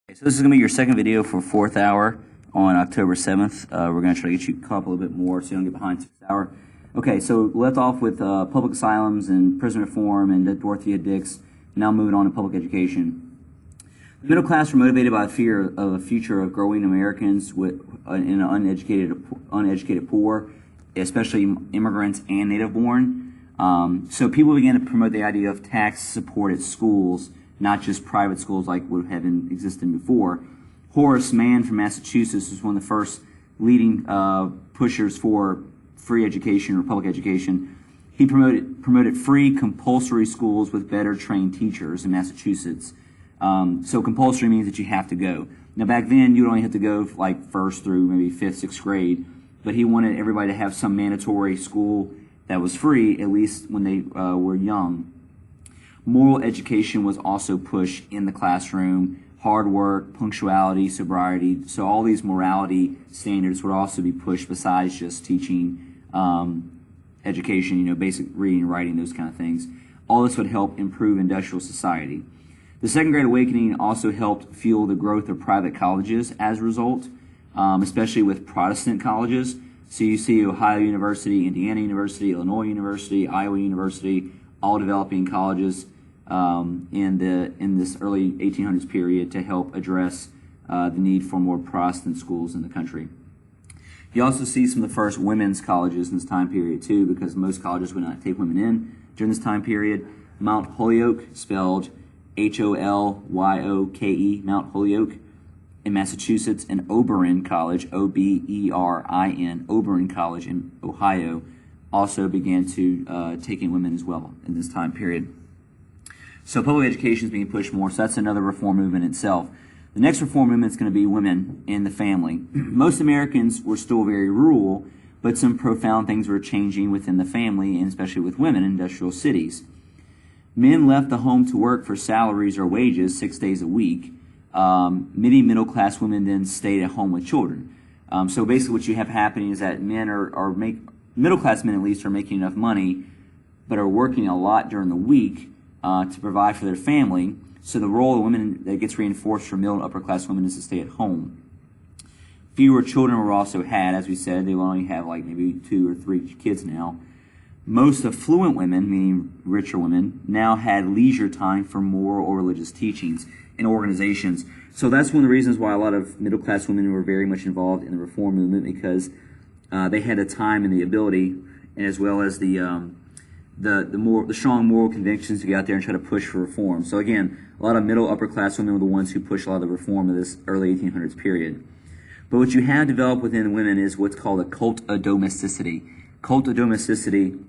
So this is going to be your second video for 4th hour on October 7th. We're going to try to get you caught up a little bit more so you don't get behind 6th hour. Okay, so left off with public asylums and prison reform and Dorothea Dix. Now moving on to public education. The middle class were motivated by a fear of a future of growing Americans in an uneducated poor, especially immigrants and native-born. So people began to promote the idea of tax-supported schools, not just private schools like would have existed before. Horace Mann from Massachusetts was one of the first leading pushers for free education or public education. He promoted free compulsory schools with better trained teachers in Massachusetts. So compulsory means that you have to go. Now back then you would only have to go like 1st through maybe 5th, 6th grade, but he wanted everybody to have some mandatory school that was free, at least when they were young. Moral education was also pushed in the classroom. Hard work, punctuality, sobriety. So all these morality standards would also be pushed besides just teaching education, basic reading and writing, those kind of things. All this would help improve industrial society. The Second Great Awakening also helped fuel the growth of private colleges as a result, especially with Protestant colleges. So you see Ohio University, Indiana University, Illinois University, Iowa University, all developing colleges in this early 1800s period to help address the need for more Protestant schools in the country. You also see some of the first women's colleges in this time period too, because most colleges would not take women in during this time period. Mount Holyoke, spelled Holyoke, Mount Holyoke in Massachusetts, and Oberon College, Oberin, Oberon College in Ohio, also began to take in women as well in this time period. So public education is being pushed more, so that's another reform movement itself. The next reform movement is going to be women in the family. Most Americans were still very rural, but some profound things were changing within the family, and especially with women in industrial cities. Men left the home to work for salaries or wages 6 days a week. Many middle-class women then stayed at home with children. So basically what you have happening is that men middle-class men at least are making enough money, but are working a lot during the week to provide for their family. So the role of women that gets reinforced for middle and upper-class women is to stay at home. Fewer children were also had, as we said. They will only have like maybe 2 or 3 kids now. Most affluent women, meaning richer women, now had leisure time for moral or religious teachings and organizations. So that's one of the reasons why a lot of middle-class women were very much involved in the reform movement, because they had the time and the ability, as well as the strong moral convictions to get out there and try to push for reform. So again, a lot of middle upper-class women were the ones who pushed a lot of the reform of this early 1800s period. But what you have developed within women is what's called a cult of domesticity. Cult of domesticity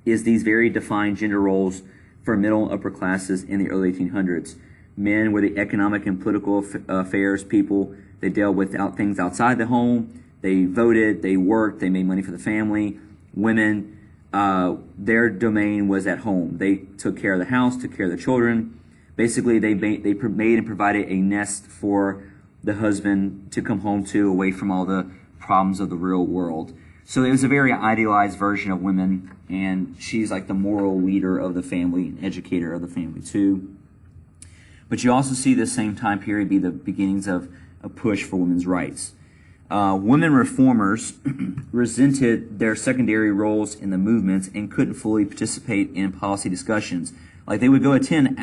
is these very defined gender roles for middle and upper classes in the early 1800s. Men were the economic and political affairs people. They dealt with things outside the home. They voted, they worked, they made money for the family. Women, their domain was at home. They took care of the house, took care of the children. Basically, they made and provided a nest for the husband to come home to, away from all the problems of the real world. So it was a very idealized version of women, and she's like the moral leader of the family, and educator of the family too. But you also see this same time period be the beginnings of a push for women's rights. Women reformers resented their secondary roles in the movements and couldn't fully participate in policy discussions. Like they would go attend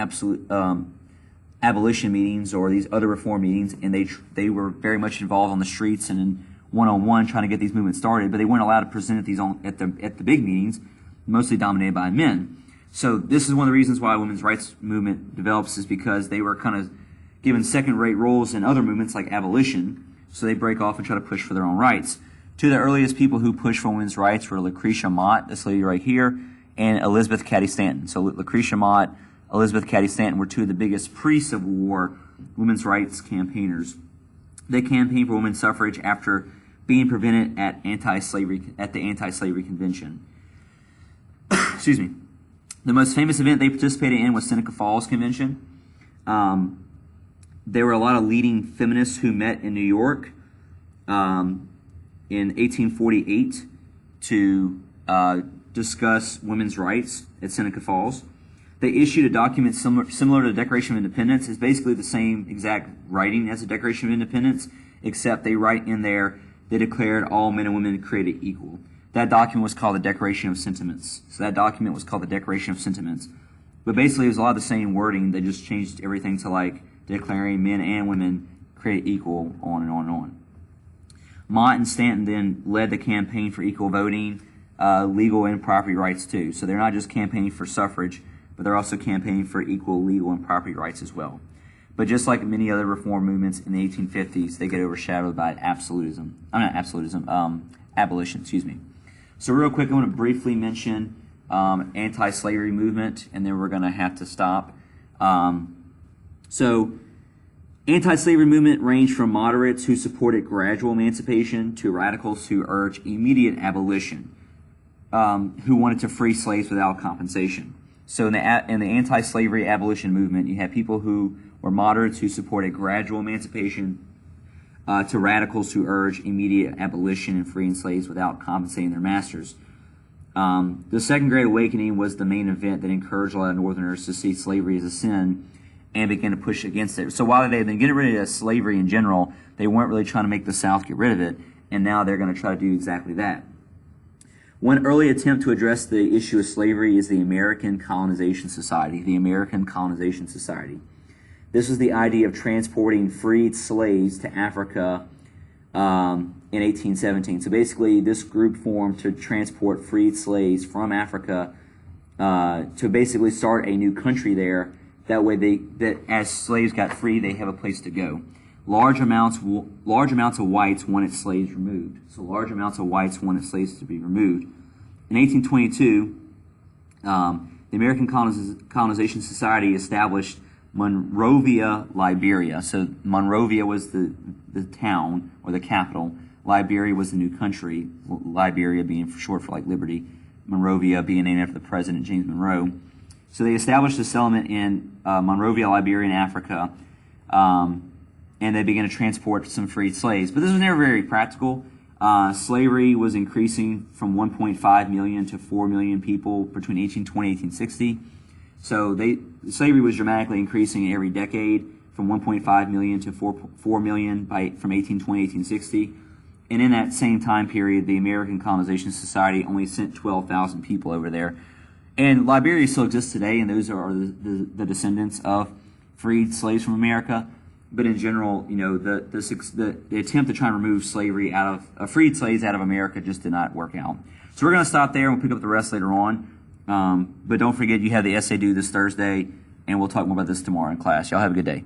abolition meetings or these other reform meetings, and they were very much involved on the streets and in one-on-one trying to get these movements started, but they weren't allowed to present at these at the big meetings, mostly dominated by men. So this is one of the reasons why women's rights movement develops, is because they were kind of given second-rate roles in other movements like abolition, so they break off and try to push for their own rights. Two of the earliest people who pushed for women's rights were Lucretia Mott, this lady right here, and Elizabeth Cady Stanton. So Lucretia Mott, Elizabeth Cady Stanton were two of the biggest pre-Civil War women's rights campaigners. They campaigned for women's suffrage after being prevented at the anti-slavery convention. Excuse me. The most famous event they participated in was Seneca Falls Convention. There were a lot of leading feminists who met in New York in 1848 to discuss women's rights at Seneca Falls. They issued a document similar to the Declaration of Independence. It's basically the same exact writing as the Declaration of Independence, except they write in there they declared all men and women created equal. That document was called the Declaration of Sentiments. So that document was called the Declaration of Sentiments. But basically, it was a lot of the same wording. They just changed everything to like declaring men and women created equal, on and on and on. Mott and Stanton then led the campaign for equal voting, legal and property rights too. So they're not just campaigning for suffrage, but they're also campaigning for equal legal and property rights as well. But just like many other reform movements in the 1850s, they get overshadowed by abolition, excuse me. So real quick, I want to briefly mention anti-slavery movement, and then we're going to have to stop. So anti-slavery movement ranged from moderates who supported gradual emancipation to radicals who urged immediate abolition, who wanted to free slaves without compensation. So in the anti-slavery abolition movement, you had people who were moderates who supported gradual emancipation to radicals who urged immediate abolition and freeing slaves without compensating their masters. The Second Great Awakening was the main event that encouraged a lot of Northerners to see slavery as a sin and began to push against it. So while they had been getting rid of slavery in general, they weren't really trying to make the South get rid of it, and now they're going to try to do exactly that. One early attempt to address the issue of slavery is the American Colonization Society. The American Colonization Society. This was the idea of transporting freed slaves to Africa in 1817. So basically, this group formed to transport freed slaves from Africa to basically start a new country there. That way, that as slaves got free, they have a place to go. Large amounts of whites wanted slaves removed. So large amounts of whites wanted slaves to be removed. In 1822, the American Colonization Society established Monrovia, Liberia. So Monrovia was the town or the capital. Liberia was the new country. Liberia being short for like liberty. Monrovia being named after the president, James Monroe. So they established a settlement in Monrovia, Liberia, in Africa, and they began to transport some freed slaves. But this was never very practical. Slavery was increasing from 1.5 million to 4 million people between 1820 and 1860. So slavery was dramatically increasing every decade from 1.5 million to 4 million from 1820 to 1860. And in that same time period, the American Colonization Society only sent 12,000 people over there. And Liberia still exists today, and those are the descendants of freed slaves from America. But in general, you know, the attempt to try and remove slavery out of freed slaves out of America just did not work out. So we're going to stop there and we'll pick up the rest later on. But don't forget, you have the essay due this Thursday, and we'll talk more about this tomorrow in class. Y'all have a good day.